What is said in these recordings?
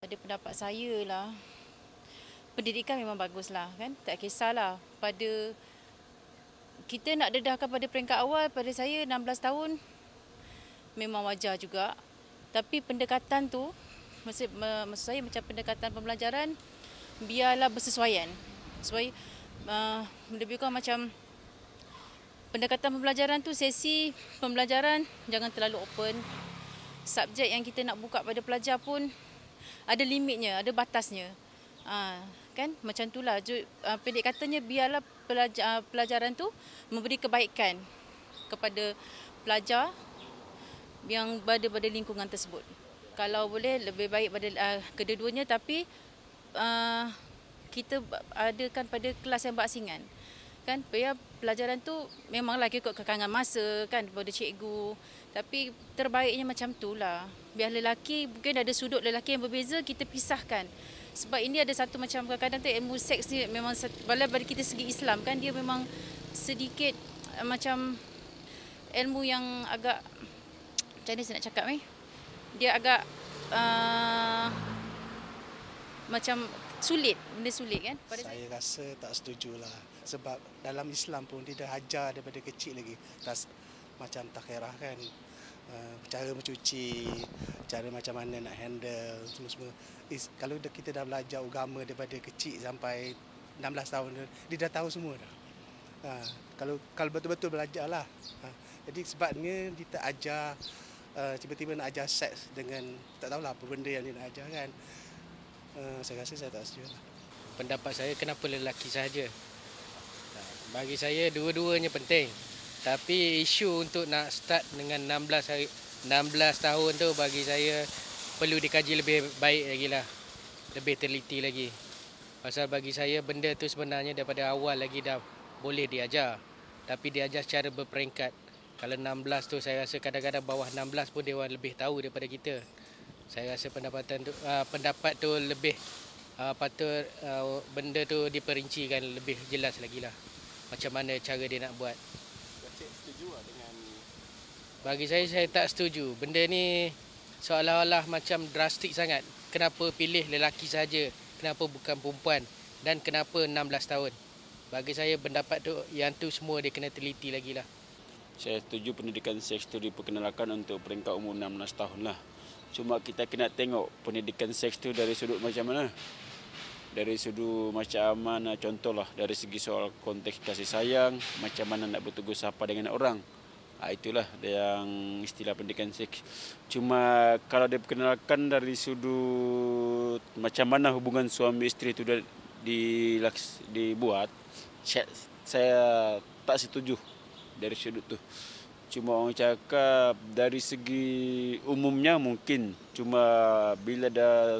Pada pendapat saya lah, pendidikan memang baguslah kan. Tak kisahlah pada kita nak dedahkan pada peringkat awal, pada saya 16 tahun memang wajar juga. Tapi pendekatan tu, maksud saya macam pendekatan pembelajaran biarlah bersesuaian. Lebih kurang macam pendekatan pembelajaran tu, sesi pembelajaran jangan terlalu open. Subjek yang kita nak buka pada pelajar pun ada limitnya, ada batasnya. Kan macam itulah. Pendek katanya biarlah pelajaran tu memberi kebaikan kepada pelajar yang berada pada lingkungan tersebut. Kalau boleh lebih baik pada kedua-duanya, tapi kita adakan pada kelas yang berasingan. Kan biar pelajaran tu memanglah ikut kekangan masa kan daripada cikgu, tapi terbaiknya macam itulah. Biar lelaki, mungkin ada sudut lelaki yang berbeza, kita pisahkan. Sebab ini ada satu macam kadang-kadang tu ilmu seks ni memang bagi kita segi Islam kan, dia memang sedikit macam ilmu yang agak, macam mana saya nak cakap ni, dia agak macam sulit, benda sulit kan. Saya rasa tak setujulah. Sebab dalam Islam pun dia dah ajar daripada kecil lagi. Macam takhirah kan. Cara mencuci, cara macam mana nak handle, semua-semua. Kalau kita dah belajar agama daripada kecil sampai 16 tahun, dia dah tahu semua dah. Kalau betul-betul belajar lah. Jadi sebabnya dia tak ajar, tiba-tiba nak ajar seks dengan, tak tahulah apa benda yang dia nak ajar kan. Saya rasa saya tak setuju lah. Pendapat saya, kenapa lelaki sahaja? Bagi saya dua-duanya penting. Tapi isu untuk nak start dengan 16 tahun tu bagi saya perlu dikaji lebih baik lagi lah. Lebih teliti lagi. Pasal bagi saya benda tu sebenarnya daripada awal lagi dah boleh diajar. Tapi diajar secara berperingkat. Kalau 16 tu saya rasa kadang-kadang bawah 16 pun dia orang lebih tahu daripada kita. Saya rasa pendapat tu lebih patut benda tu diperincikan lebih jelas lagi lah. Macam mana cara dia nak buat. Setuju dengan? Bagi saya tak setuju. Benda ni seolah-olah macam drastik sangat. Kenapa pilih lelaki saja? Kenapa bukan perempuan? Dan kenapa 16 tahun? Bagi saya pendapat tu, yang tu semua dia kena teliti lagi lah. Saya setuju pendidikan seks itu diperkenalkan untuk peringkat umur 16 tahun lah. Cuma kita kena tengok pendidikan seks itu dari sudut macam mana. Dari sudut macam mana, contohlah dari segi soal konteks kasih sayang, macam mana nak bertegur sapa dengan orang. Itulah yang istilah pendidikan seks. Cuma kalau diperkenalkan dari sudut macam mana hubungan suami isteri itu dibuat, saya tak setuju dari sudut tu. Cuma orang cakap dari segi umumnya mungkin. Cuma bila dah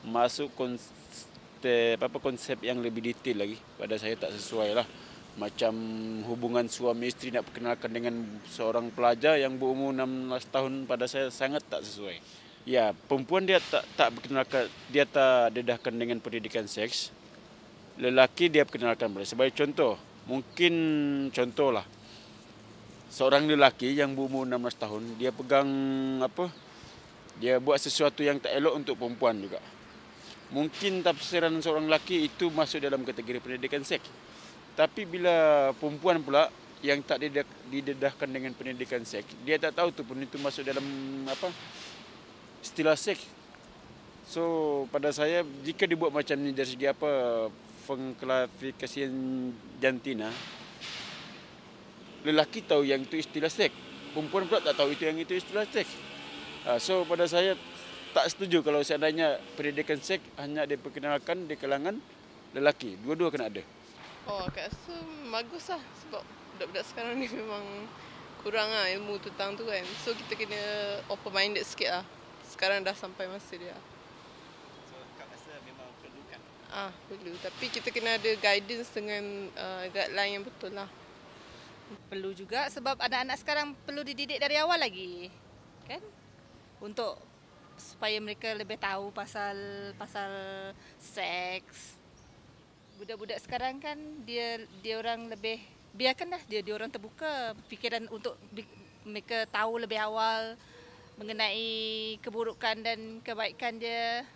masuk konsep yang lebih detail lagi, pada saya tak sesuai lah. Macam hubungan suami isteri nak perkenalkan dengan seorang pelajar yang berumur 16 tahun, pada saya sangat tak sesuai. Ya, perempuan dia tak perkenalkan, dia tak dedahkan dengan pendidikan seks. Lelaki dia perkenalkan. Sebagai contoh, mungkin contohlah, seorang lelaki yang berumur 16 tahun, dia pegang dia buat sesuatu yang tak elok untuk perempuan juga. Mungkin tafsiran seorang lelaki itu masuk dalam kategori pendidikan seks. Tapi bila perempuan pula yang tak didedahkan dengan pendidikan seks, dia tak tahu tu pun itu masuk dalam istilah seks. So pada saya, jika dibuat macam ni dari segi pengklasifikasian jantina, lelaki tahu yang itu istilah seks, perempuan pula tak tahu yang itu istilah seks. So pada saya tak setuju kalau seandainya pendidikan seks hanya diperkenalkan di kalangan lelaki. Dua-dua kena ada. Aku rasa bagus lah. Sebab budak-budak sekarang ni memang kurang lah ilmu tentang tu kan. So kita kena open minded sikit lah. Sekarang dah sampai masa dia. So Kak rasa memang perlu kan? Perlu. Tapi kita kena ada guidance dengan guideline yang betul lah. Perlu juga sebab anak-anak sekarang perlu dididik dari awal lagi. Kan? Untuk supaya mereka lebih tahu pasal seks. Budak-budak sekarang kan dia orang lebih, biarkanlah dia orang terbuka fikiran untuk mereka tahu lebih awal mengenai keburukan dan kebaikan dia.